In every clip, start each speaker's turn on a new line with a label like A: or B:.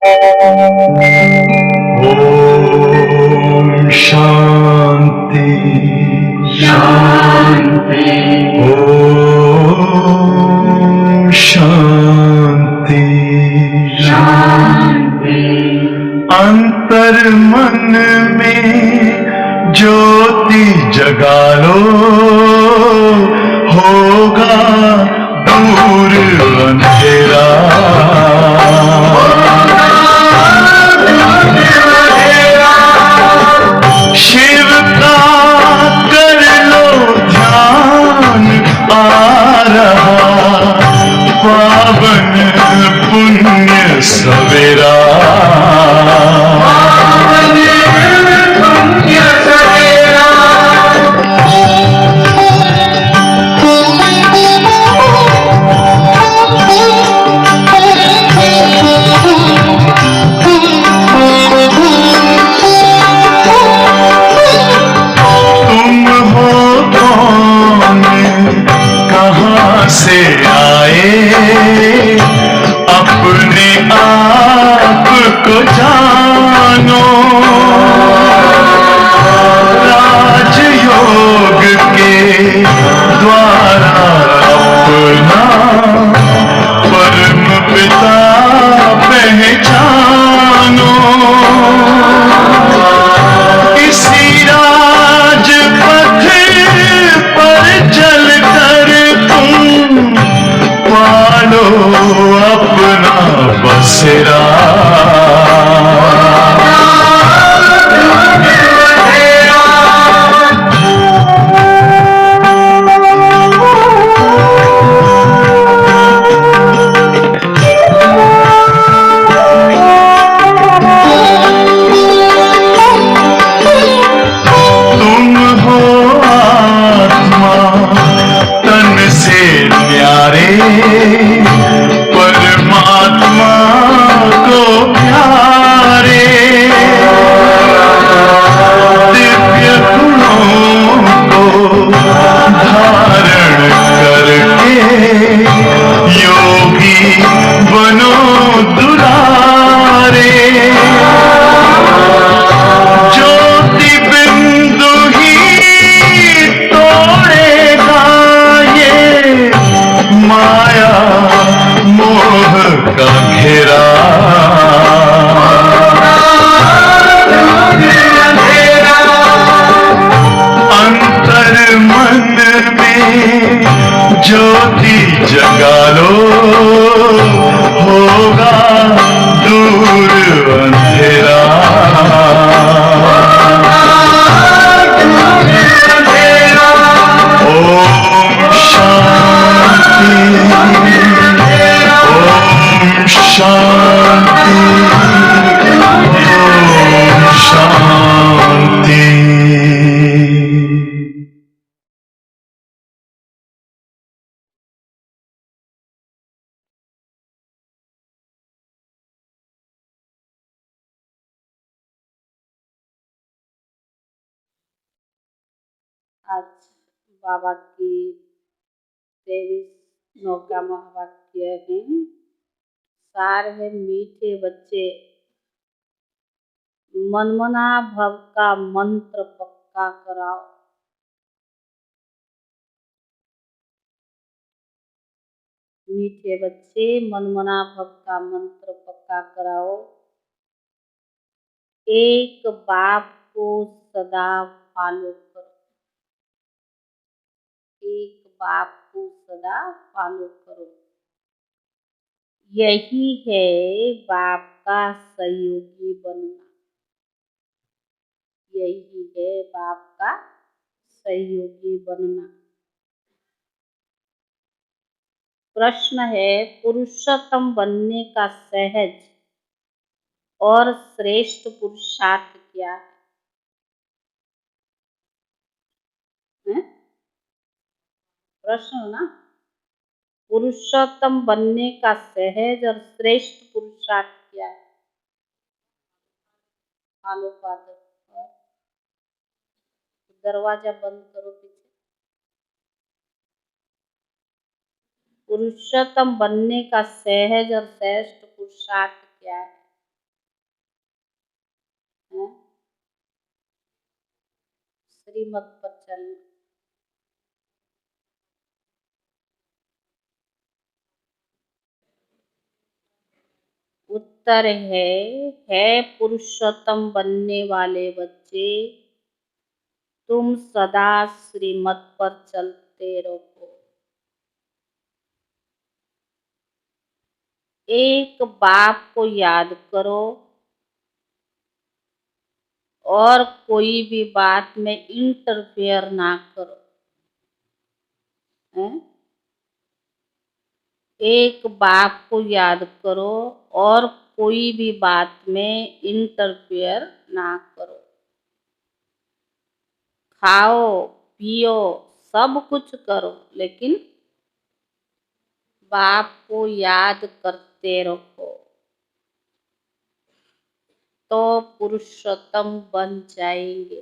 A: ओम शांति शांति। ओम शांति शांति। अंतर मन में ज्योति जगा लो, होगा दूर अंधेरा। शिव का कर लो ध्यान, आ रहा पावन पुण्य सवेरा। तुम हो कौन, कहाँ से आए, अपने आप को जानो। राजयोग के द्वारा अपना परम पिता पहचानो। इसी राजपथ पर चलकर तुम पालो अपना बसेरा। तुम हो आत्मा तन से न्यारे, परमात्मा को प्यारे। दिव्य गुणों को धारण करके योगी बनो दुलारे। ज्योति बिंदु ही तोड़ेगा ये माया मोह का घेरा। अंतर मन में ज्योति जगा लो, होगा दूर अंधेरा। ओम शांति। ओम शांति। ओम शांति।
B: आज बाबा की 23 का महावाक्य है। सार है मीठे बच्चे, मनमना भव का मंत्र पक्का कराओ। मीठे बच्चे, मनमना भव का मंत्र पक्का कराओ। एक बाप को सदा फॉलो करो। एक बाप को सदा फॉलो करो। यही है बाप का सहयोगी बनना। यही है बाप का सहयोगी बनना। प्रश्न है, पुरुषोत्तम बनने का सहज और श्रेष्ठ पुरुषार्थ क्या है? प्रश्न ना, पुरुषोत्तम बनने का सहज और श्रेष्ठ पुरुषार्थ क्या है? आलो फादर, दरवाजा बंद करो पीछे। पुरुषोत्तम बनने का सहज और श्रेष्ठ पुरुषार्थ क्या है? हैं? श्रीमत पर चलना। उत्तर है पुरुषोत्तम बनने वाले बच्चे, तुम सदा श्रीमत पर चलते रहो। एक बाप को याद करो और कोई भी बात में इंटरफेयर ना करो। हैं? एक बाप को याद करो और कोई भी बात में इंटरफेयर ना करो। खाओ पियो सब कुछ करो, लेकिन बाप को याद करते रहो, तो पुरुषोत्तम बन जाएंगे।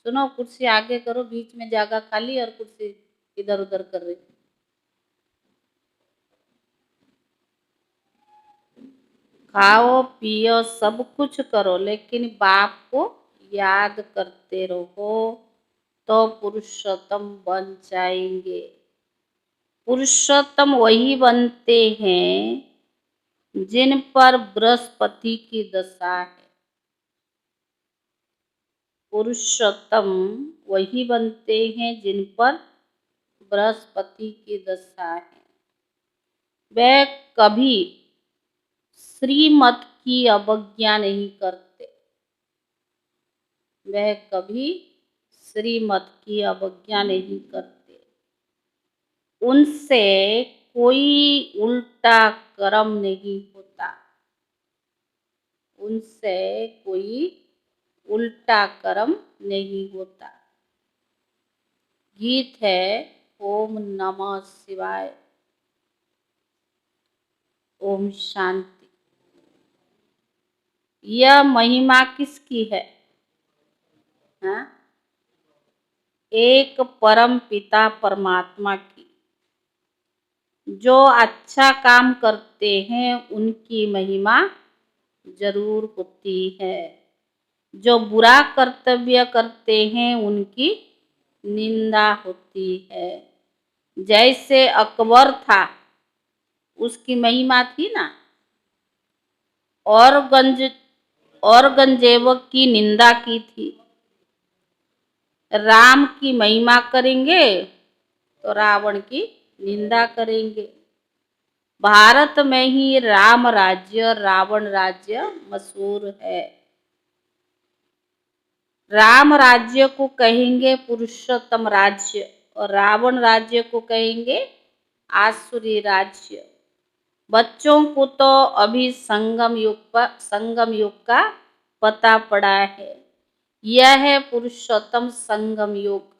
B: सुनो, कुर्सी आगे करो, बीच में जगह खाली और कुर्सी इधर उधर कर रही। खाओ पियो सब कुछ करो, लेकिन बाप को याद करते रहो, तो पुरुषोत्तम बन जाएंगे। पुरुषोत्तम वही बनते हैं जिन पर बृहस्पति की दशा है। पुरुषोत्तम वही बनते हैं जिन पर बृहस्पति की दशा है। वे कभी श्रीमत की अवज्ञा नहीं करते। वह कभी श्रीमत की अवज्ञा नहीं करते। उनसे कोई उल्टा कर्म नहीं होता। उनसे कोई उल्टा कर्म नहीं होता। गीत है ओम नमः शिवाय। ओम शांति। यह महिमा किसकी है? हाँ? एक परम पिता परमात्मा की। जो अच्छा काम करते हैं उनकी महिमा जरूर होती है। जो बुरा कर्तव्य करते हैं उनकी निंदा होती है। जैसे अकबर था, उसकी महिमा थी ना। औरंगजेब की निंदा की थी। राम की महिमा करेंगे तो रावण की निंदा करेंगे। भारत में ही राम राज्य रावण राज्य मशहूर है। राम राज्य को कहेंगे पुरुषोत्तम राज्य और रावण राज्य को कहेंगे आसुरी राज्य। बच्चों को तो अभी संगम युग का पता पड़ा है। यह है पुरुषोत्तम संगम युग।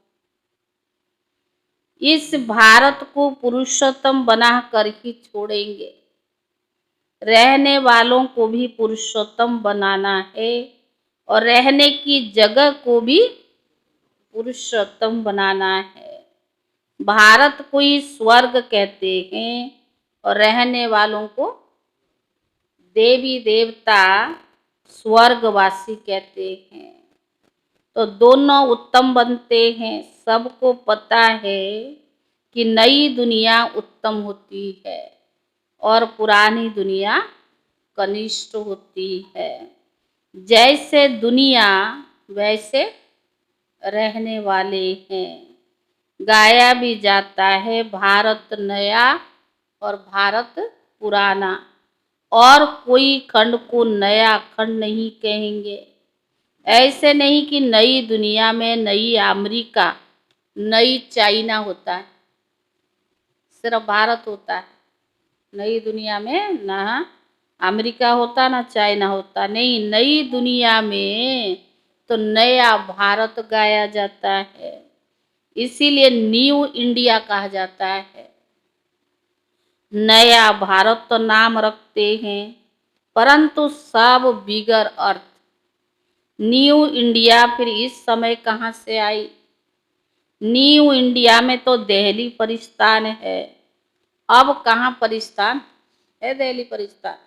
B: इस भारत को पुरुषोत्तम बनाकर ही छोड़ेंगे। रहने वालों को भी पुरुषोत्तम बनाना है और रहने की जगह को भी पुरुषोत्तम बनाना है। भारत को ही स्वर्ग कहते हैं और रहने वालों को देवी देवता स्वर्गवासी कहते हैं। तो दोनों उत्तम बनते हैं। सबको पता है कि नई दुनिया उत्तम होती है और पुरानी दुनिया कनिष्ठ होती है। जैसे दुनिया वैसे रहने वाले हैं। गाया भी जाता है भारत नया और भारत पुराना, और कोई खंड को नया खंड नहीं कहेंगे। ऐसे नहीं कि नई दुनिया में नई अमेरिका नई चाइना होता है, सिर्फ भारत होता है। नई दुनिया में ना अमेरिका होता ना चाइना होता। नहीं, नई दुनिया में तो नया भारत गाया जाता है। इसीलिए न्यू इंडिया कहा जाता है। नया भारत तो नाम रखते हैं, परंतु सब बिगर अर्थ। न्यू इंडिया फिर इस समय कहाँ से आई? न्यू इंडिया में तो दिल्ली परिस्थान है। अब कहाँ परिस्थान है? दिल्ली परिस्थान।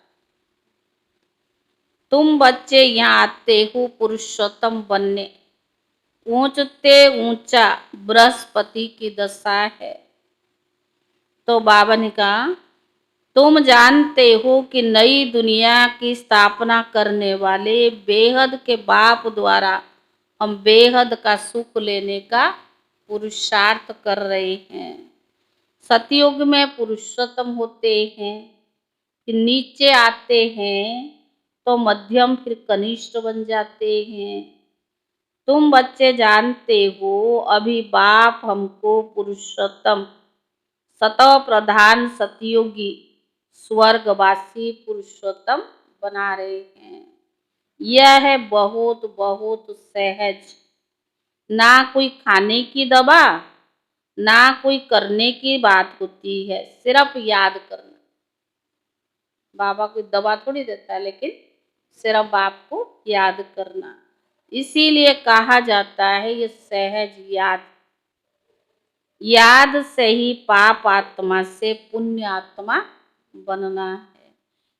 B: तुम बच्चे यहाँ आते हो पुरुषोत्तम बनने। ऊंचते ऊंचा बृहस्पति की दशा है। तो बाबा ने कहा तुम जानते हो कि नई दुनिया की स्थापना करने वाले बेहद के बाप द्वारा हम बेहद का सुख लेने का पुरुषार्थ कर रहे हैं। सतयुग में पुरुषोत्तम होते हैं, फिर नीचे आते हैं तो मध्यम, फिर कनिष्ठ बन जाते हैं। तुम बच्चे जानते हो अभी बाप हमको पुरुषोत्तम, सतः प्रधान, सतयोगी, स्वर्गवासी पुरुषोत्तम बना रहे हैं। यह है बहुत बहुत सहज, ना कोई खाने की दवा, ना कोई करने की बात होती है, सिर्फ याद करना। बाबा कोई दवा थोड़ी देता है, लेकिन सिर्फ बाप को याद करना। इसीलिए कहा जाता है ये सहज याद। याद से ही पाप आत्मा से पुण्य आत्मा बनना है।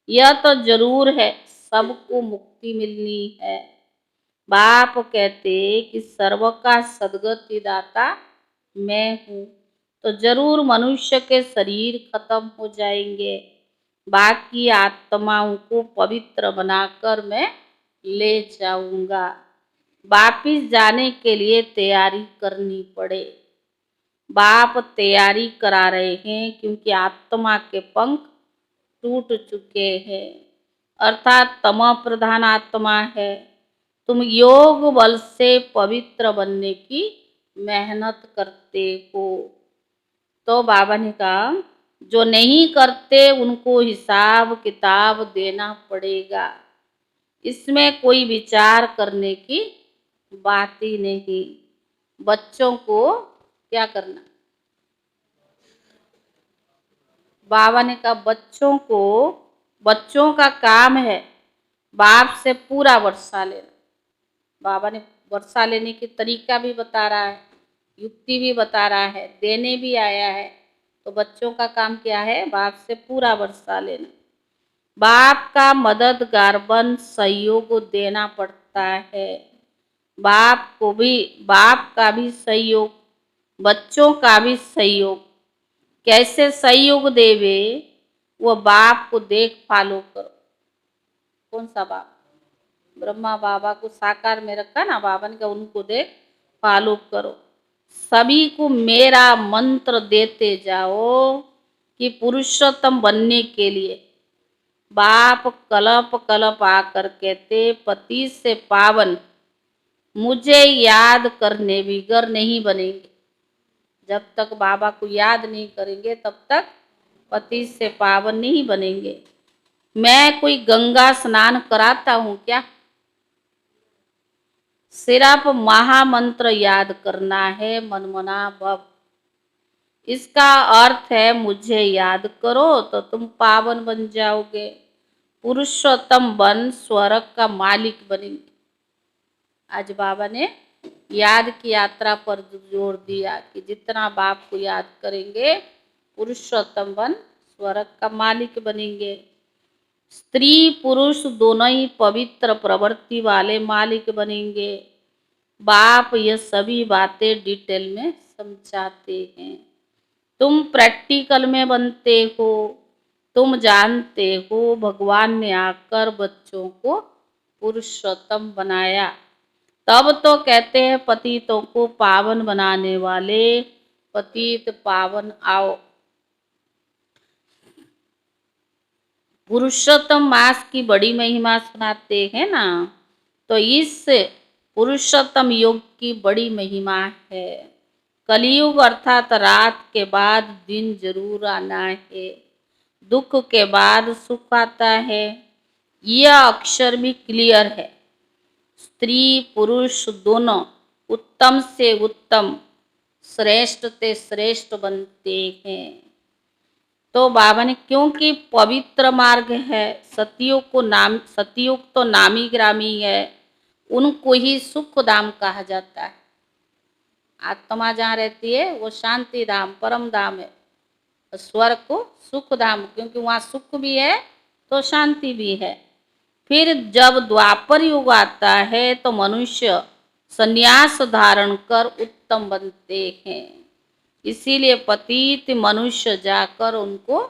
B: यह तो जरूर है, सबको मुक्ति मिलनी है। बाप कहते कि सर्व का सदगति दाता मैं हूँ, तो जरूर मनुष्य के शरीर खत्म हो जाएंगे, बाकी आत्माओं को पवित्र बनाकर मैं ले जाऊंगा। वापिस जाने के लिए तैयारी करनी पड़े। बाप तैयारी करा रहे हैं, क्योंकि आत्मा के पंख टूट चुके हैं, अर्थात तमो प्रधान आत्मा है। तुम योग बल से पवित्र बनने की मेहनत करते हो। तो बाबा ने कहा जो नहीं करते उनको हिसाब किताब देना पड़ेगा। इसमें कोई विचार करने की बात ही नहीं। बच्चों को क्या करना? बाबा ने कहा बच्चों का काम है बाप से पूरा वर्षा लेना। बाबा ने वर्षा लेने की तरीका भी बता रहा है, युक्ति भी बता रहा है, देने भी आया है। तो बच्चों का काम क्या है? बाप से पूरा वर्षा लेना। बाप का मददगार बन सहयोग देना पड़ता है। बाप का भी सहयोग, बच्चों का भी सहयोग। कैसे सहयोग देवे? वो बाप को देख फॉलो करो। कौन सा बाप? ब्रह्मा बाबा को साकार में रखा ना बाबा ने कहा, उनको देख फॉलो करो। सभी को मेरा मंत्र देते जाओ कि पुरुषोत्तम बनने के लिए। बाप कलप कलप आकर कहते पति से पावन मुझे याद करने बिगर नहीं बनेंगे। जब तक बाबा को याद नहीं करेंगे तब तक पति से पावन नहीं बनेंगे। मैं कोई गंगा स्नान कराता हूँ क्या? सिर्फ महामंत्र याद करना है, मनमना भव। इसका अर्थ है मुझे याद करो तो तुम पावन बन जाओगे, पुरुषोत्तम बन स्वर्ग का मालिक बनेंगे। आज बाबा ने याद की यात्रा पर जोर दिया कि जितना बाप को याद करेंगे पुरुषोत्तम बन स्वर्ग का मालिक बनेंगे। स्त्री पुरुष दोनों ही पवित्र प्रवृत्ति वाले मालिक बनेंगे। बाप ये सभी बातें डिटेल में समझाते हैं। तुम प्रैक्टिकल में बनते हो। तुम जानते हो भगवान ने आकर बच्चों को पुरुषोत्तम बनाया। तब तो कहते हैं पतितों को पावन बनाने वाले पतित पावन आओ। पुरुषोत्तम मास की बड़ी महिमा सुनाते हैं ना, तो इस पुरुषोत्तम योग की बड़ी महिमा है। कलयुग अर्थात रात के बाद दिन जरूर आना है, दुख के बाद सुख आता है। यह अक्षर भी क्लियर है। स्त्री पुरुष दोनों उत्तम से उत्तम, श्रेष्ठ से श्रेष्ठ बनते हैं। तो बाबा ने, क्योंकि पवित्र मार्ग है, सतयुग तो नामी ग्रामी है, उनको ही सुख धाम कहा जाता है। आत्मा जहाँ रहती है वो शांति धाम, परम धाम है। स्वर्ग को सुख धाम, क्योंकि वहाँ सुख भी है तो शांति भी है। फिर जब द्वापर युग आता है तो मनुष्य संन्यास धारण कर उत्तम बनते हैं। इसीलिए पतित मनुष्य जाकर उनको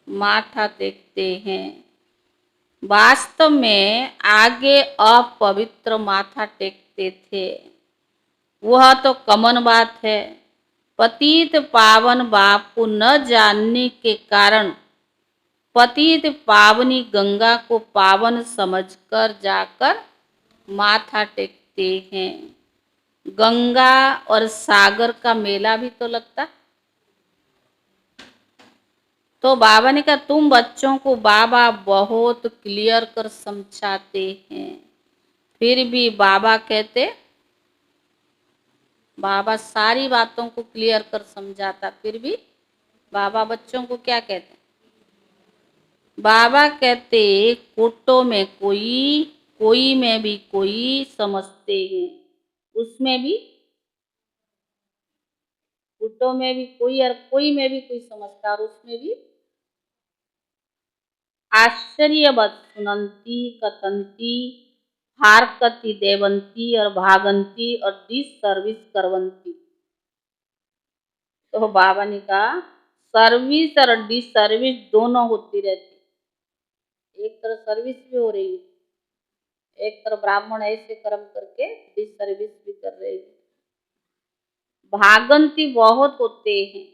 B: माथा टेकते हैं। वास्तव में आगे अपवित्र माथा टेकते थे, वह तो कॉमन बात है। पतित पावन बापू न जानने के कारण पतित पावनी गंगा को पावन समझकर जाकर माथा टेकते हैं। गंगा और सागर का मेला भी तो लगता। तो बाबा ने कहा तुम बच्चों को बाबा बहुत क्लियर कर समझाते हैं, फिर भी बाबा कहते, बाबा सारी बातों को क्लियर कर समझाता, फिर भी बाबा बच्चों को क्या कहते? बाबा कहते कोटो में कोई, कोई में भी कोई समझते हैं, उसमें भी कोटो में भी कोई और कोई में भी कोई समझता, और उसमें भी आश्चर्यवत सुनंती कथंती हारकती देवंती और भागंती और डिस सर्विस करवंती। तो बाबा ने कहा सर्विस और डिस सर्विस दोनों होती रहती। एक तरफ सर्विस भी हो रही है, एक तरफ ब्राह्मण ऐसे कर्म करके डिस सर्विस भी कर रहे हैं। भागंती बहुत होते हैं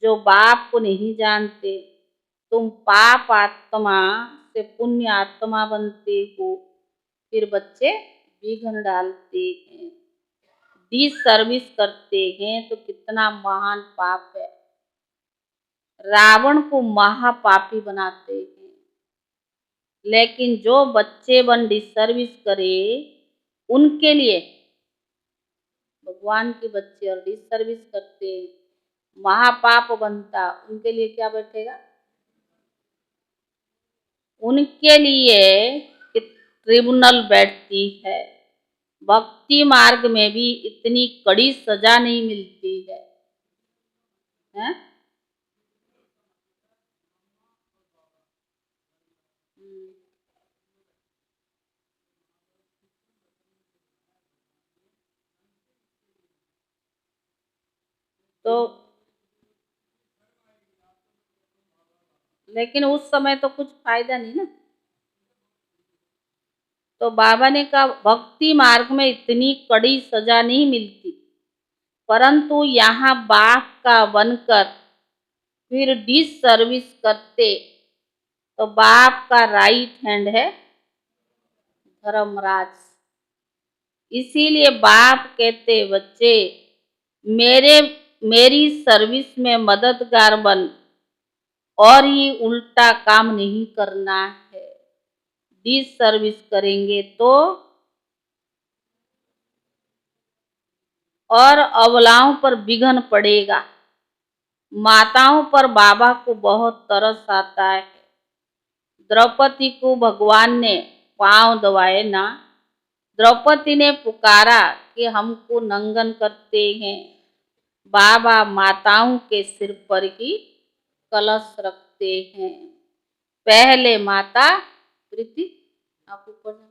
B: जो बाप को नहीं जानते। तुम पाप आत्मा से पुण्य आत्मा बनते हो, फिर बच्चे विघ्न डालते हैं, डिस सर्विस करते हैं, तो कितना महान पाप है। रावण को महापापी बनाते हैं, लेकिन जो बच्चे बन डिस सर्विस करे उनके लिए भगवान के बच्चे और डिस सर्विस करते महापाप बनता, उनके लिए क्या बैठेगा? उनके लिए ट्रिब्यूनल बैठती है। भक्ति मार्ग में भी इतनी कड़ी सजा नहीं मिलती है, हैं? तो लेकिन उस समय तो कुछ फायदा नहीं ना। तो बाबा ने कहा भक्ति मार्ग में इतनी कड़ी सजा नहीं मिलती, परंतु यहाँ बाप का बनकर फिर डिस सर्विस करते तो बाप का राइट हैंड है धर्मराज। इसीलिए बाप कहते बच्चे मेरे मेरी सर्विस में मददगार बन, और ही उल्टा काम नहीं करना है। डिस सर्विस करेंगे तो और अबलाओं पर विघ्न पड़ेगा। माताओं पर बाबा को बहुत तरस आता है। द्रौपदी को भगवान ने पांव दबाए ना, द्रौपदी ने पुकारा कि हमको नंगन करते हैं। बाबा माताओं के सिर पर ही कलश रखते हैं। पहले माता प्रीति, आप ऊपर जाओ।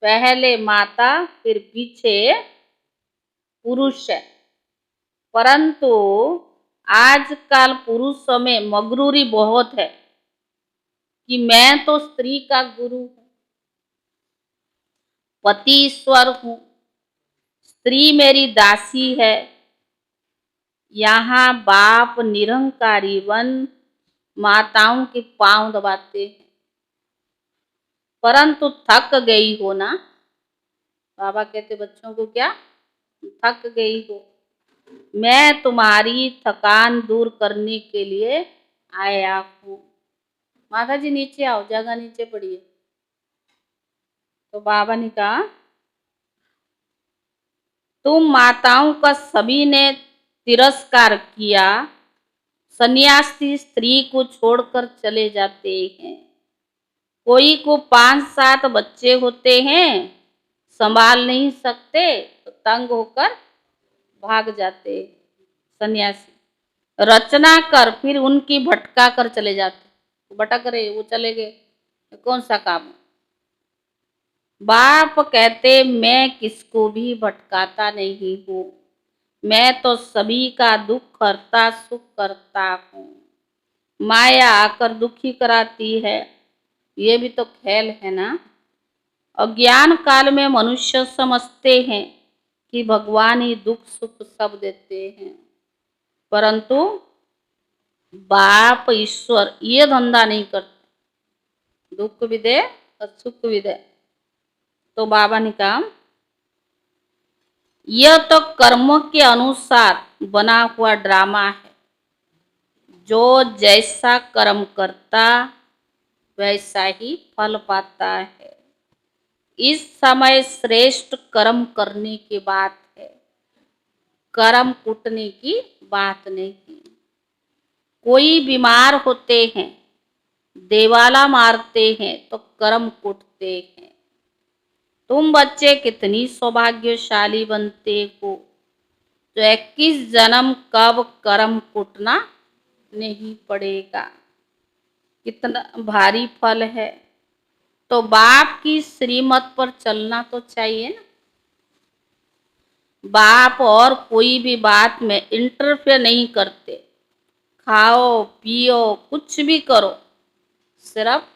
B: पहले माता फिर पीछे पुरुष है, परंतु आजकल पुरुषों में मगरूरी बहुत है कि मैं तो स्त्री का गुरु हूँ, पति ईश्वर हूँ, स्त्री मेरी दासी है। यहाँ बाप निरंकारी बन माताओं के पांव दबाते हैं, परंतु थक गई हो ना। बाबा कहते बच्चों को क्या थक गई हो, मैं तुम्हारी थकान दूर करने के लिए आया हूँ। माता जी नीचे आओ, जगह नीचे पड़ी है। तो बाबा ने कहा तुम माताओं का सभी ने तिरस्कार किया, सन्यासी स्त्री को छोड़कर चले जाते हैं। कोई को 5-7 बच्चे होते हैं, संभाल नहीं सकते तो तंग होकर भाग जाते सन्यासी, रचना कर फिर उनकी भटका कर चले जाते। भटक रहे वो चले गए, कौन सा काम है? बाप कहते मैं किसको भी भटकाता नहीं हूँ, मैं तो सभी का दुख हरता सुख करता हूँ। माया आकर दुखी कराती है, ये भी तो खेल है ना। अज्ञान काल में मनुष्य समझते हैं कि भगवान ही दुख सुख सब देते हैं, परंतु बाप ईश्वर ये धंधा नहीं करते, दुख भी दे और सुख भी दे। तो बाबा ने कहा यह तो कर्मों के अनुसार बना हुआ ड्रामा है, जो जैसा कर्म करता वैसा ही फल पाता है। इस समय श्रेष्ठ कर्म करने की बात है, कर्म कूटने की बात नहीं। कोई बीमार होते हैं, देवाला मारते हैं तो कर्म कूटते हैं। तुम बच्चे कितनी सौभाग्यशाली बनते हो, तो 21 जन्म कब कर्म कूटना नहीं पड़ेगा। कितना भारी फल है। तो बाप की श्रीमत पर चलना तो चाहिए ना। बाप और कोई भी बात में इंटरफेयर नहीं करते, खाओ पियो कुछ भी करो, सिर्फ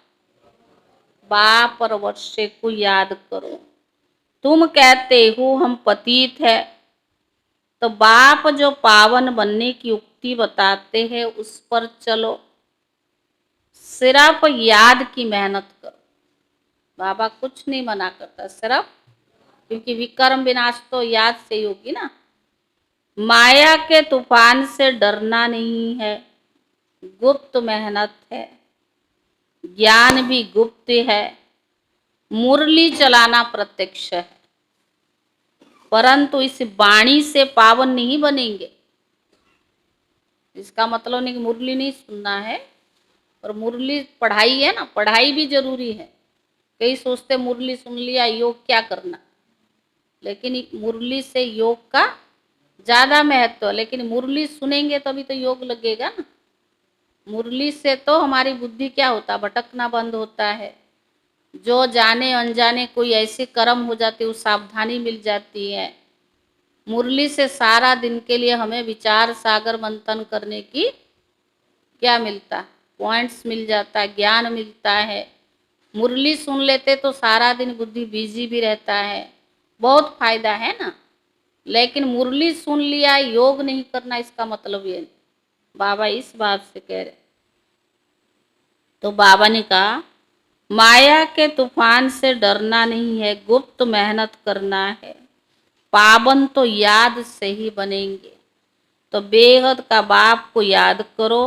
B: बाप और वर्षे को याद करो। तुम कहते हो हम पतित है, तो बाप जो पावन बनने की उक्ति बताते हैं उस पर चलो, सिर्फ याद की मेहनत करो। बाबा कुछ नहीं मना करता, सिर्फ क्योंकि विकर्म विनाश तो याद से ही होगी ना। माया के तूफान से डरना नहीं है, गुप्त मेहनत है, ज्ञान भी गुप्त है, मुरली चलाना प्रत्यक्ष है, परंतु इस वाणी से पावन नहीं बनेंगे। इसका मतलब नहीं कि मुरली नहीं सुनना है, और मुरली पढ़ाई है ना, पढ़ाई भी जरूरी है। कई सोचते मुरली सुन लिया योग क्या करना, लेकिन मुरली से योग का ज्यादा महत्व है। लेकिन मुरली सुनेंगे तभी तो योग लगेगा ना। मुरली से तो हमारी बुद्धि क्या होता, भटकना बंद होता है। जो जाने अनजाने कोई ऐसे कर्म हो जाते, वो सावधानी मिल जाती है। मुरली से सारा दिन के लिए हमें विचार सागर मंथन करने की क्या मिलता, पॉइंट्स मिल जाता है, ज्ञान मिलता है। मुरली सुन लेते तो सारा दिन बुद्धि बिजी भी रहता है, बहुत फायदा है ना। लेकिन मुरली सुन लिया योग नहीं करना, इसका मतलब ये नहीं। बाबा इस बात से कह रहे। तो बाबा ने कहा माया के तूफान से डरना नहीं है, गुप्त मेहनत करना है, पावन तो याद से ही बनेंगे। तो बेहद का बाप को याद करो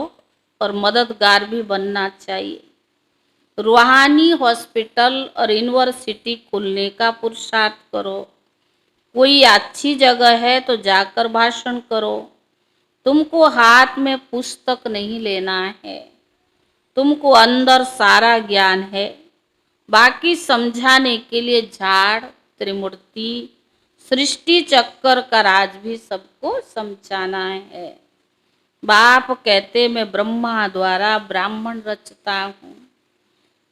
B: और मददगार भी बनना चाहिए। रूहानी हॉस्पिटल और यूनिवर्सिटी खुलने का पुरुषार्थ करो। कोई अच्छी जगह है तो जाकर भाषण करो। तुमको हाथ में पुस्तक नहीं लेना है, तुमको अंदर सारा ज्ञान है, बाकी समझाने के लिए झाड़ त्रिमूर्ति सृष्टि चक्कर का राज भी सबको समझाना है। बाप कहते मैं ब्रह्मा द्वारा ब्राह्मण रचता हूँ।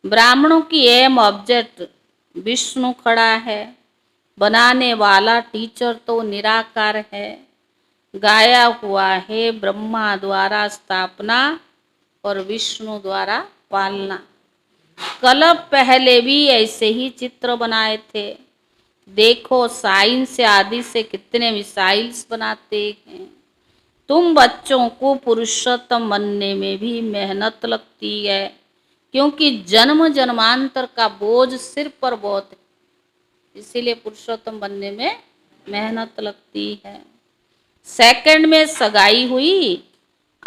B: ब्राह्मणों की एम ऑब्जेक्ट विष्णु खड़ा है, बनाने वाला टीचर तो निराकार है। गाया हुआ है ब्रह्मा द्वारा स्थापना और विष्णु द्वारा पालना। कल्प पहले भी ऐसे ही चित्र बनाए थे। देखो साइंस आदि से कितने मिसाइल्स बनाते हैं। तुम बच्चों को पुरुषोत्तम बनने में भी मेहनत लगती है, क्योंकि जन्म जन्मांतर का बोझ सिर पर बहुत है, इसीलिए पुरुषोत्तम बनने में मेहनत लगती है। सेकंड में सगाई हुई,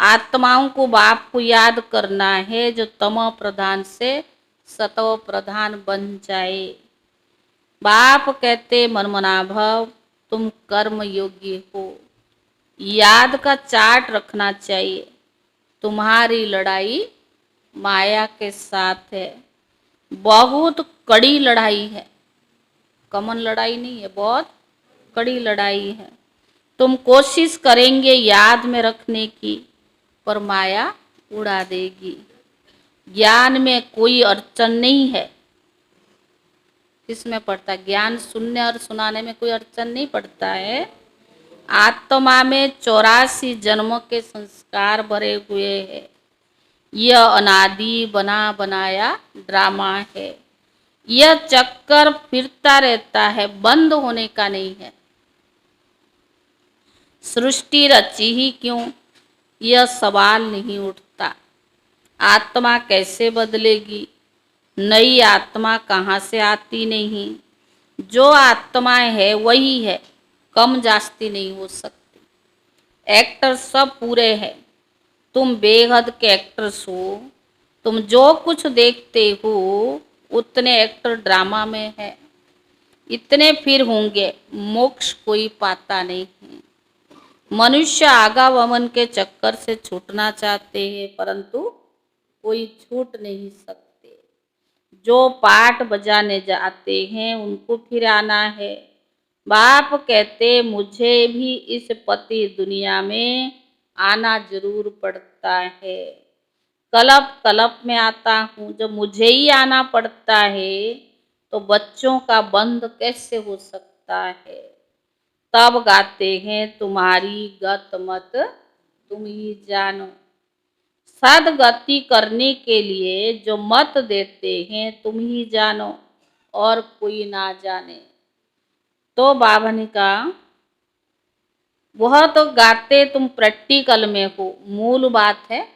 B: आत्माओं को बाप को याद करना है, जो तमो प्रधान से सतो प्रधान बन जाए। बाप कहते मनमना भव, तुम कर्म योग्य हो। याद का चार्ट रखना चाहिए। तुम्हारी लड़ाई माया के साथ है, बहुत कड़ी लड़ाई है, कॉमन लड़ाई नहीं है, बहुत कड़ी लड़ाई है। तुम कोशिश करेंगे याद में रखने की, पर माया उड़ा देगी। ज्ञान में कोई अड़चन नहीं है। किसमें पड़ता है? ज्ञान सुनने और सुनाने में कोई अड़चन नहीं पड़ता है। आत्मा में 84 जन्मों के संस्कार भरे हुए हैं। यह अनादि बना बनाया ड्रामा है। यह चक्कर फिरता रहता है, बंद होने का नहीं है। सृष्टि रची ही क्यों, यह सवाल नहीं उठता। आत्मा कैसे बदलेगी? नई आत्मा कहाँ से आती नहीं। जो आत्मा है वही है, कम जास्ती नहीं हो सकती। एक्टर सब पूरे हैं। तुम बेहद के एक्टर्स हो। तुम जो कुछ देखते हो उतने एक्टर ड्रामा में है। इतने फिर होंगे, मोक्ष कोई पाता नहीं है। मनुष्य आवागमन के चक्कर से छूटना चाहते हैं, परंतु कोई छूट नहीं सकते। जो पाठ बजाने जाते हैं उनको फिर आना है। बाप कहते मुझे भी इस पति दुनिया में आना जरूर पड़ता है। कलप कलप में आता हूँ, जब मुझे ही आना पड़ता है तो बच्चों का बंद कैसे हो सकता है। तब गाते हैं तुम्हारी गत मत तुम ही जानो। सदगति करने के लिए जो मत देते हैं तुम ही जानो और कोई ना जाने। तो बाबा ने कहा वह तो गाते तुम प्रैक्टिकल में हो, मूल बात है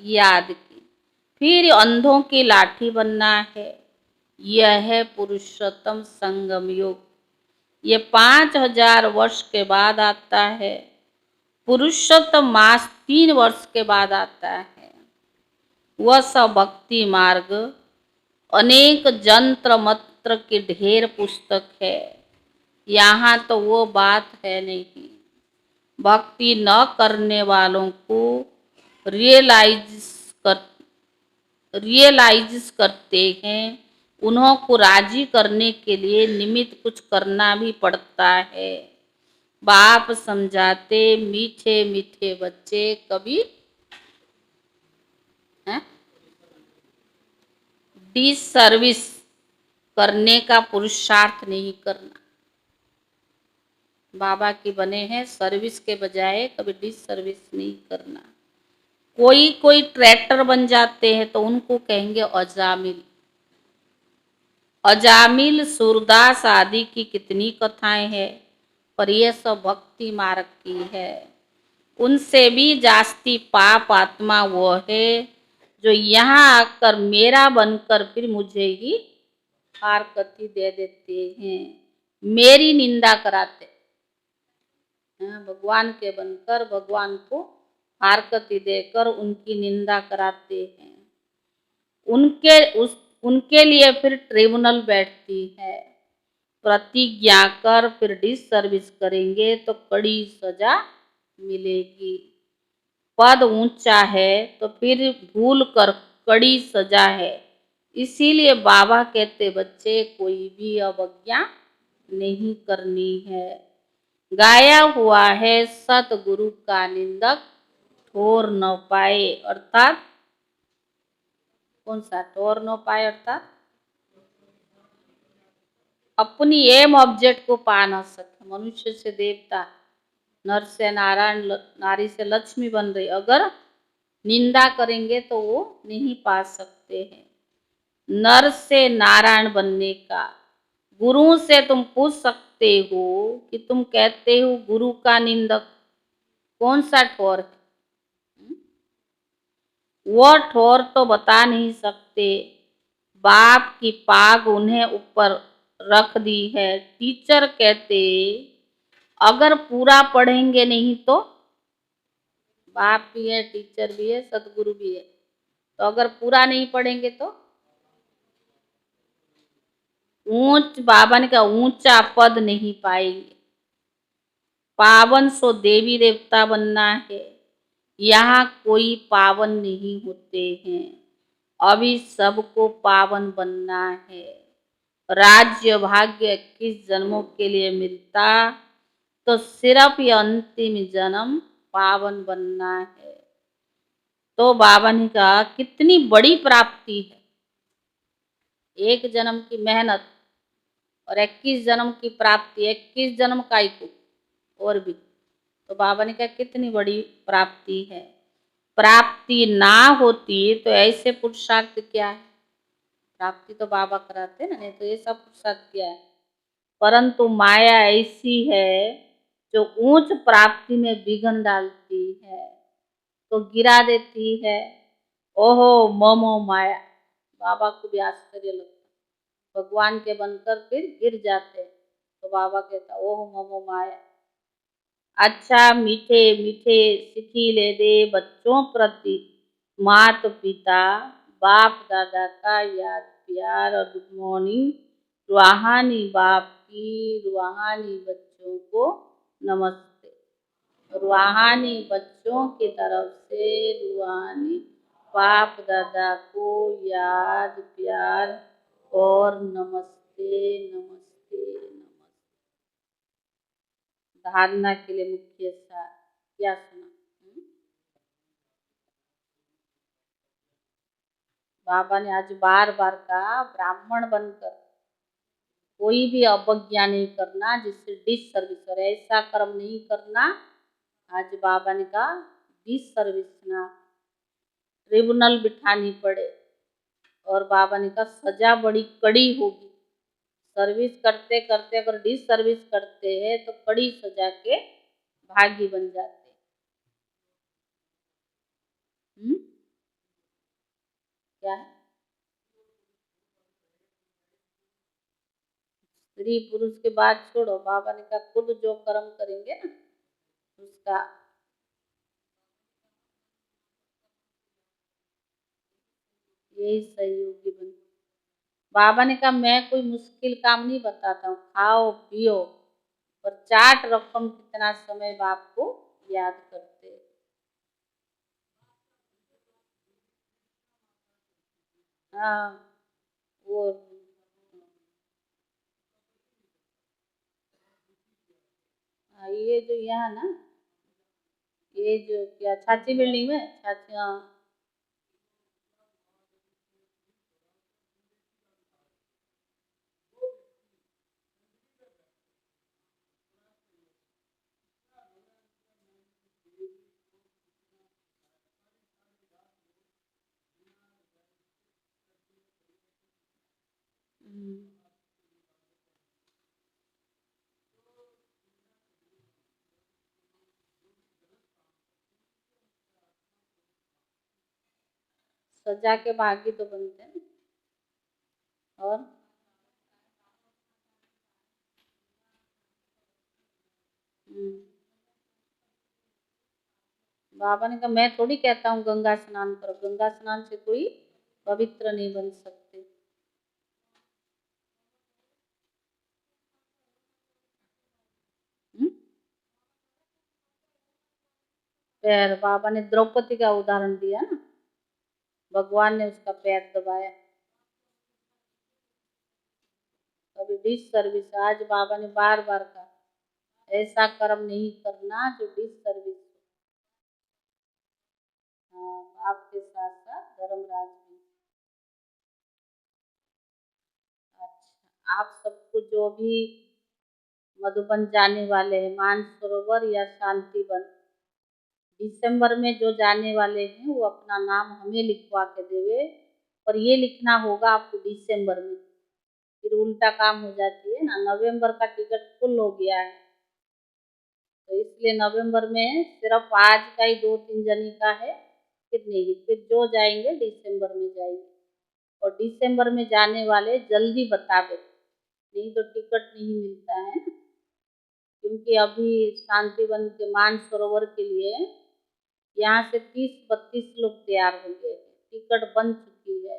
B: याद की। फिर अंधों की लाठी बनना है। यह है पुरुषोत्तम संगम योग। ये 5000 वर्ष के बाद आता है। पुरुषोत्तम मास 3 वर्ष के बाद आता है। वह सब भक्ति मार्ग अनेक जंत्र मंत्र की ढेर पुस्तक है। यहाँ तो वो बात है नहीं। भक्ति न करने वालों को रियलाइज करते हैं। उन्हों को राजी करने के लिए निमित्त कुछ करना भी पड़ता है। बाप समझाते मीठे मीठे बच्चे कभी डिसर्विस करने का पुरुषार्थ नहीं करना। बाबा के बने हैं, सर्विस के बजाय कभी डिसर्विस नहीं करना। कोई कोई ट्रैक्टर बन जाते हैं तो उनको कहेंगे अजामिल। अजामिल सूरदास आदि की कितनी कथाएं हैं, पर यह सब भक्ति मार्ग की है। उनसे भी जास्ती पाप आत्मा वो है जो यहाँ आकर मेरा बनकर फिर मुझे ही हारकती दे देते हैं, मेरी निंदा कराते। भगवान के बनकर भगवान को हारकती देकर उनकी निंदा कराते हैं। उनके लिए फिर ट्रिब्यूनल बैठती है। प्रतिज्ञा कर फिर डिसर्विस करेंगे तो कड़ी सजा मिलेगी। पद ऊंचा है तो फिर भूल कर कड़ी सजा है। इसीलिए बाबा कहते बच्चे कोई भी अवज्ञा नहीं करनी है। गाया हुआ है सतगुरु का निंदक ठोर न पाए, अर्थात कौन सा ठोर न पाए? अर्थात अपनी एम ऑब्जेक्ट को पा न सके। मनुष्य से देवता, नर से नारायण, नारी से लक्ष्मी बन रही, अगर निंदा करेंगे तो वो नहीं पा सकते हैं। नर से नारायण बनने का गुरु से तुम पूछ सकते हो कि तुम कहते हो गुरु का निंदक, कौन सा ठोर है? वो ठोर तो बता नहीं सकते। बाप की पाग उन्हें ऊपर रख दी है। टीचर कहते अगर पूरा पढ़ेंगे नहीं तो, बाप भी है, टीचर भी है, सदगुरु भी है, तो अगर पूरा नहीं पढ़ेंगे तो बाबा ने कहा ऊंचा पद नहीं पाएंगे। पावन सो देवी देवता बनना है। यहाँ कोई पावन नहीं होते हैं, अभी सबको पावन बनना है। राज्य भाग्य 21 जन्मों के लिए मिलता तो सिर्फ ये अंतिम जन्म पावन बनना है। तो बाबा ने कहा कितनी बड़ी प्राप्ति है, एक जन्म की मेहनत और 21 जन्म की प्राप्ति, 21 जन्म का ही और भी। तो बाबा ने कहा कितनी बड़ी प्राप्ति है, प्राप्ति ना होती तो ऐसे पुरुषार्थ क्या है, प्राप्ति तो बाबा कराते ना, नहीं तो ये सब पुरुषार्थ क्या है। परंतु माया ऐसी है जो ऊंच प्राप्ति में विघ्न डालती है, तो गिरा देती है। ओहो मोमो माया, बाबा को भी आश्चर्य लगता, भगवान के बनकर फिर गिर जाते। तो बाबा कहता ओहो मोमो माया। अच्छा मीठे मीठे सिखिले दे बच्चों प्रति मात पिता बाप दादा का याद प्यार और गुड मॉर्निंग, रूहानी बाप की रूहानी बच्चों को नमस्ते। रूहानी बच्चों की तरफ से रूहानी बाप दादा को याद प्यार और नमस्ते नमस्ते नमस्ते। धारणा के लिए मुख्य सार क्या सुना? बाबा ने आज बार बार कहा ब्राह्मण बनकर कोई भी अवज्ञा नहीं करना, जिससे डिस सर्विस और ऐसा कर्म नहीं करना। आज बाबा ने कहा डिस सर्विस ना ट्रिब्यूनल बिठानी पड़े, और बाबा ने कहा सजा बड़ी कड़ी होगी। सर्विस करते करते अगर डिस सर्विस करते हैं तो कड़ी सजा के भागी बन जाते। क्या है? स्त्री पुरुष के बात छोड़ो, बाबा ने कहा खुद जो कर्म करेंगे ना उसका यही सहयोगी बन। बाबा ने कहा मैं कोई मुश्किल काम नहीं बताता हूँ, खाओ पियो और चाट रकम कितना समय बाप को याद करते। हाँ वो हाँ, ये जो यहाँ ना, ये जो क्या छाची बिल्डिंग में छाची, हाँ सजा के भागी तो बनते हैं। और बाबा ने कहा मैं थोड़ी कहता हूँ गंगा स्नान करो, गंगा स्नान से कोई पवित्र नहीं बन सकते। पैर, बाबा ने द्रौपदी का उदाहरण दिया ना, भगवान ने उसका पैर दबाया। कभी डिस सर्विस, आज बाबा ने बार बार कहा ऐसा कर्म नहीं करना जो डिस सर्विस। हाँ आपके साथ साथ धर्मराज भी। अच्छा आप सबको जो भी मधुबन जाने वाले हैं, मानसरोवर या शांति वन, दिसंबर में जो जाने वाले हैं वो अपना नाम हमें लिखवा के देवे। और ये लिखना होगा आपको दिसंबर में, फिर उल्टा काम हो जाती है ना। नवंबर का टिकट फुल हो गया है, तो इसलिए नवंबर में सिर्फ आज का ही 2-3 जनी का है, फिर नहीं, फिर जो जाएंगे दिसंबर में जाएंगे। और दिसंबर में जाने वाले जल्दी बता दो, नहीं तो टिकट नहीं मिलता है ना। क्योंकि अभी शांतिवन के मानसरोवर के लिए यहाँ से 30-32 लोग तैयार हो गए, टिकट बन चुकी है।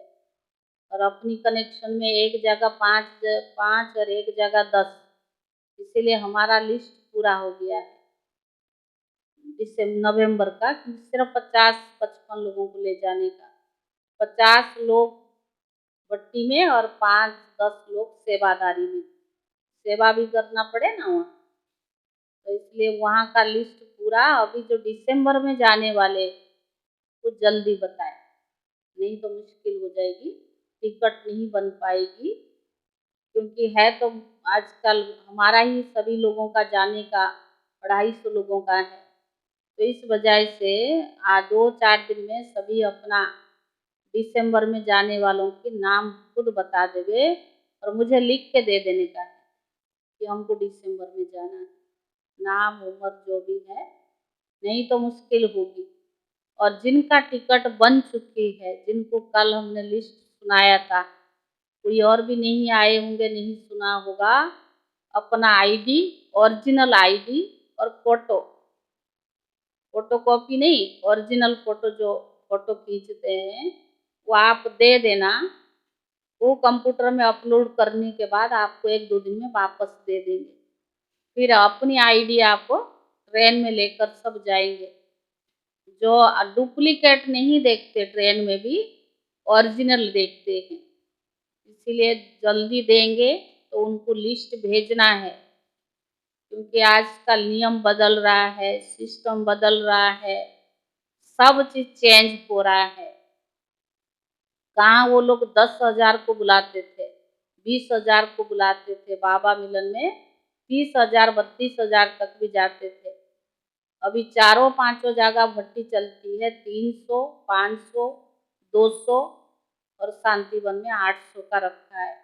B: और अपनी कनेक्शन में एक जगह 5 और एक जगह 10, इसीलिए हमारा लिस्ट पूरा हो गया है नवंबर का, सिर्फ 50-55 लोगों को ले जाने का। 50 लोग भट्टी में और 5-10 लोग सेवादारी में, सेवा भी करना पड़े ना वहाँ, तो इसलिए वहाँ का लिस्ट पूरा। अभी जो दिसंबर में जाने वाले कुछ जल्दी बताएं, नहीं तो मुश्किल हो जाएगी, टिकट नहीं बन पाएगी। क्योंकि है तो आजकल हमारा ही सभी लोगों का जाने का 250 लोगों का है, तो इस वजह से आज 2-4 दिन में सभी अपना दिसंबर में जाने वालों के नाम खुद बता देवे और मुझे लिख के दे देने का है कि हमको दिसंबर में जाना है, नाम उम्र जो भी है, नहीं तो मुश्किल होगी। और जिनका टिकट बन चुकी है, जिनको कल हमने लिस्ट सुनाया था, कोई और भी नहीं आए होंगे, नहीं सुना होगा, अपना आईडी, ओरिजिनल आईडी और फोटो, फोटोकॉपी नहीं, ओरिजिनल फोटो जो फोटो खींचते हैं वो आप दे देना। वो कंप्यूटर में अपलोड करने के बाद आपको 1-2 दिन में वापस दे देंगे। फिर अपनी आईडी आप ट्रेन में लेकर सब जाएंगे। जो डुप्लीकेट नहीं देखते ट्रेन में भी, ओरिजिनल देखते हैं, इसीलिए जल्दी देंगे तो उनको लिस्ट भेजना है। क्योंकि आजकल नियम बदल रहा है, सिस्टम बदल रहा है, सब चीज चेंज हो रहा है। कहाँ वो लोग 10,000 को बुलाते थे, 20,000 को बुलाते थे, बाबा मिलन में 30,000 32,000 तक भी जाते थे। अभी 4-5 जगह भट्टी चलती है, 300, 500, 200 और शांतिवन में 800 का रखा है।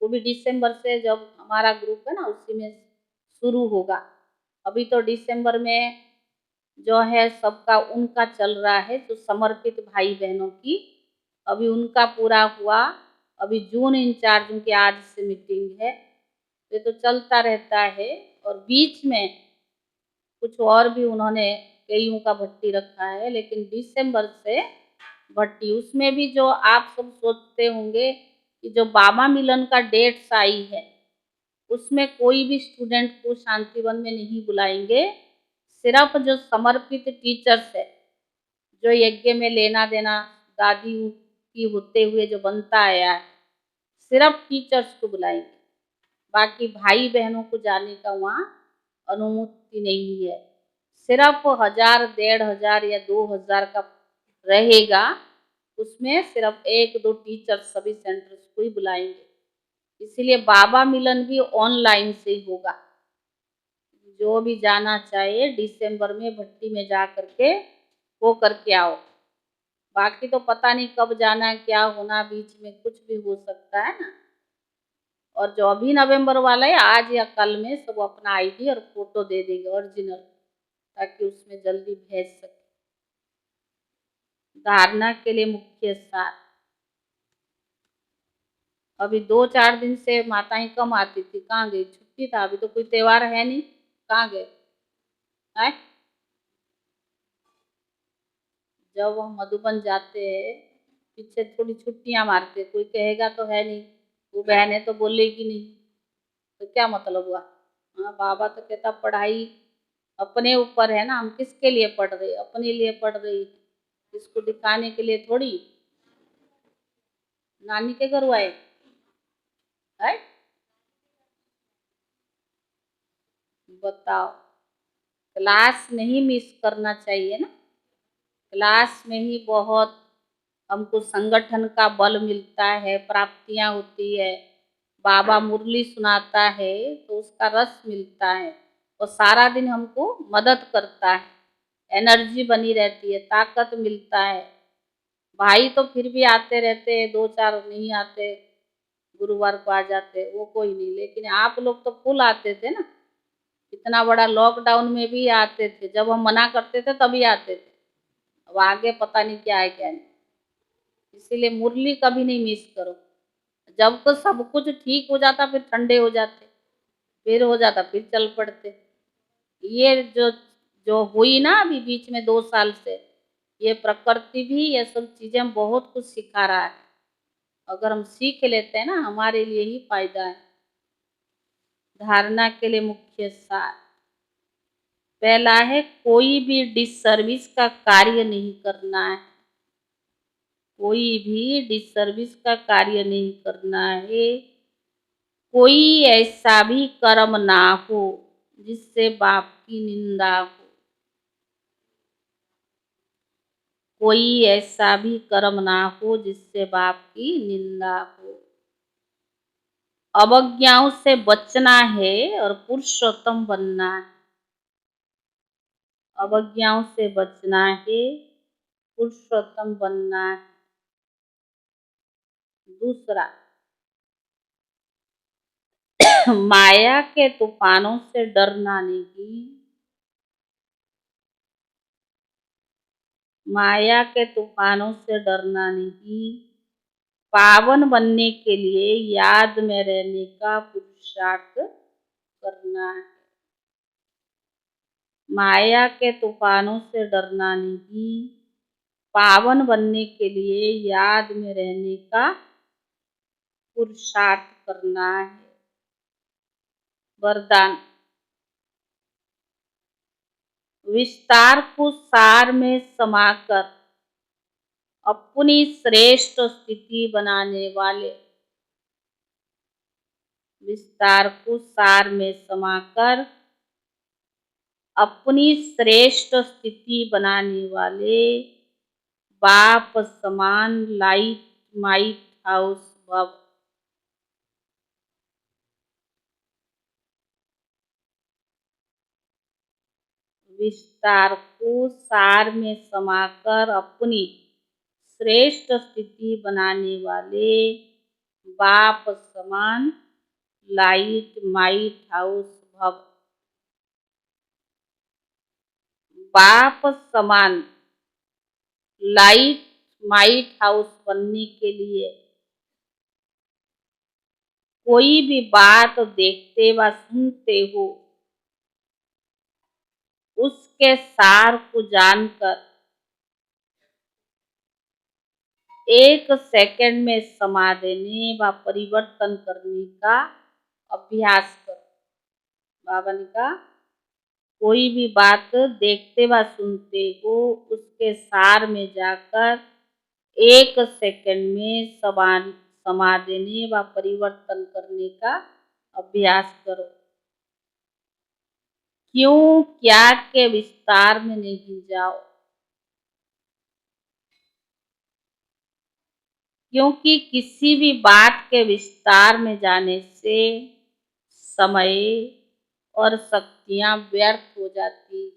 B: वो भी दिसंबर से जब हमारा ग्रुप है ना उसी में शुरू होगा। अभी तो दिसंबर में जो है सबका उनका चल रहा है, जो समर्पित भाई बहनों की अभी उनका पूरा हुआ। अभी जून इंचार्ज उनकी आज से मीटिंग है, ये तो चलता रहता है। और बीच में कुछ और भी उन्होंने कईयों का भट्टी रखा है, लेकिन दिसंबर से भट्टी, उसमें भी जो आप सब सोचते होंगे कि जो बाबा मिलन का डेट्स आई है उसमें कोई भी स्टूडेंट को शांतिवन में नहीं बुलाएंगे। सिर्फ जो समर्पित टीचर्स है, जो यज्ञ में लेना देना दादी की होते हुए जो बनता आया है, सिर्फ टीचर्स को बुलाएंगे। बाकी भाई बहनों को जाने का वहाँ अनुमति नहीं है। सिर्फ 1000, 1500 या 2000 का रहेगा, उसमें सिर्फ 1-2 टीचर सभी सेंटर्स को ही बुलाएंगे। इसीलिए बाबा मिलन भी ऑनलाइन से ही होगा। जो भी जाना चाहे दिसंबर में भट्टी में जा करके वो करके आओ। बाकी तो पता नहीं कब जाना, क्या होना, बीच में कुछ भी हो सकता है ना। और जो अभी नवंबर वाला है, आज या कल में सब अपना आईडी और फोटो दे देंगे ओरिजिनल, ताकि उसमें जल्दी भेज सके। धारणा के लिए मुख्य सार, अभी 2-4 दिन से माताएं कम आती थी, कहाँ गई, छुट्टी था, अभी तो कोई त्योहार है नहीं, कहाँ गए है? जब हम मधुबन जाते हैं पीछे थोड़ी छुट्टियां मारते, कोई कहेगा तो है नहीं, वो बहनें तो बोलेगी नहीं, तो क्या मतलब हुआ। हाँ, बाबा तो कहता पढ़ाई अपने ऊपर है ना, हम किसके लिए पढ़ रहे, अपने लिए पढ़ रही, इसको दिखाने के लिए थोड़ी। नानी के घर आए है, बताओ, क्लास नहीं मिस करना चाहिए ना। क्लास में ही बहुत हमको संगठन का बल मिलता है, प्राप्तियां होती है। बाबा मुरली सुनाता है तो उसका रस मिलता है, और सारा दिन हमको मदद करता है, एनर्जी बनी रहती है, ताकत मिलता है। भाई तो फिर भी आते रहते हैं, 2-4 नहीं आते, गुरुवार को आ जाते, वो कोई नहीं, लेकिन आप लोग तो फुल आते थे ना। इतना बड़ा लॉकडाउन में भी आते थे, जब हम मना करते थे तभी आते थे। अब आगे पता नहीं क्या है क्या नहीं। इसीलिए मुरली कभी नहीं मिस करो। जब तो सब कुछ ठीक हो जाता फिर ठंडे हो जाते, फिर हो जाता फिर चल पड़ते। ये जो जो हुई ना अभी बीच में 2 साल से, ये प्रकृति भी ये सब चीजें बहुत कुछ सिखा रहा है। अगर हम सीख लेते हैं ना, हमारे लिए ही फायदा है। धारणा के लिए मुख्य सार, पहला है कोई भी डिससर्विस का कार्य नहीं करना है। कोई भी डिससर्विस का कार्य नहीं करना है। कोई ऐसा भी कर्म ना हो जिससे बाप की निंदा हो। कोई ऐसा भी कर्म ना हो जिससे बाप की निंदा हो। अवज्ञाओं से बचना है और पुरुषोत्तम बनना है। अवज्ञाओं से बचना है, पुरुषोत्तम बनना है। दूसरा, माया के तूफानों से डरना नहीं। माया के तूफानों से डरना नहीं। पावन बनने के लिए याद में रहने का पुरुषार्थ करना है। माया के तूफानों से डरना नहीं। पावन बनने के लिए याद में रहने का पुरुषार्थ करना है। वरदान, विस्तार को सार में समाकर अपनी श्रेष्ठ स्थिति बनाने वाले। विस्तार को सार में समाकर अपनी श्रेष्ठ स्थिति बनाने वाले बाप समान लाइट माइट हाउस भव। विस्तार को सार में समाकर अपनी श्रेष्ठ स्थिति बनाने वाले बाप समान लाइट माइट हाउस भव। बाप समान लाइट माइट हाउस बनने के लिए कोई भी बात देखते व सुनते हो उसके सार को जानकर 1 सेकंड में समा देने व परिवर्तन करने का अभ्यास करो। बाबा ने कहा, कोई भी बात देखते व सुनते हो उसके सार में जाकर 1 सेकंड में समा देने व परिवर्तन करने का अभ्यास करो। क्यों क्या के विस्तार में नहीं जाओ, क्योंकि किसी भी बात के विस्तार में जाने से समय और शक्तियां व्यर्थ हो जाती है।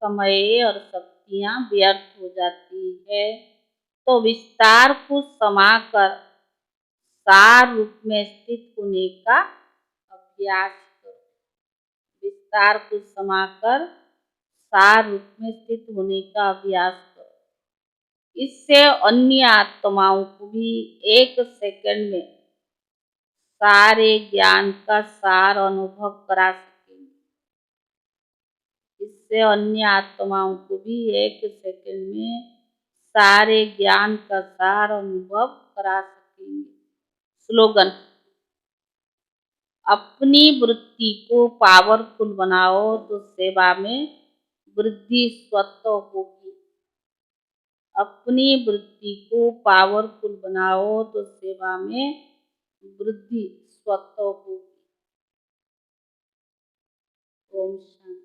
B: समय और शक्तियां व्यर्थ हो जाती है। तो विस्तार को समाकर सार रूप में स्थित होने का अभ्यास करो। विस्तार को समाकर सार रूप में स्थित होने का अभ्यास करो। इससे अन्य आत्माओं को भी 1 सेकंड में सारे ज्ञान का सार अनुभव करा सकेंगे। इससे अन्य आत्माओं को भी 1 सेकंड में सारे ज्ञान का सार अनुभव करा सकेंगे। स्लोगन, अपनी वृत्ति को पावरफुल बनाओ तो सेवा में वृद्धि स्वतः होगी। अपनी वृत्ति को पावरफुल बनाओ तो सेवा में वृद्धि स्वतः होगी। ओम शांति।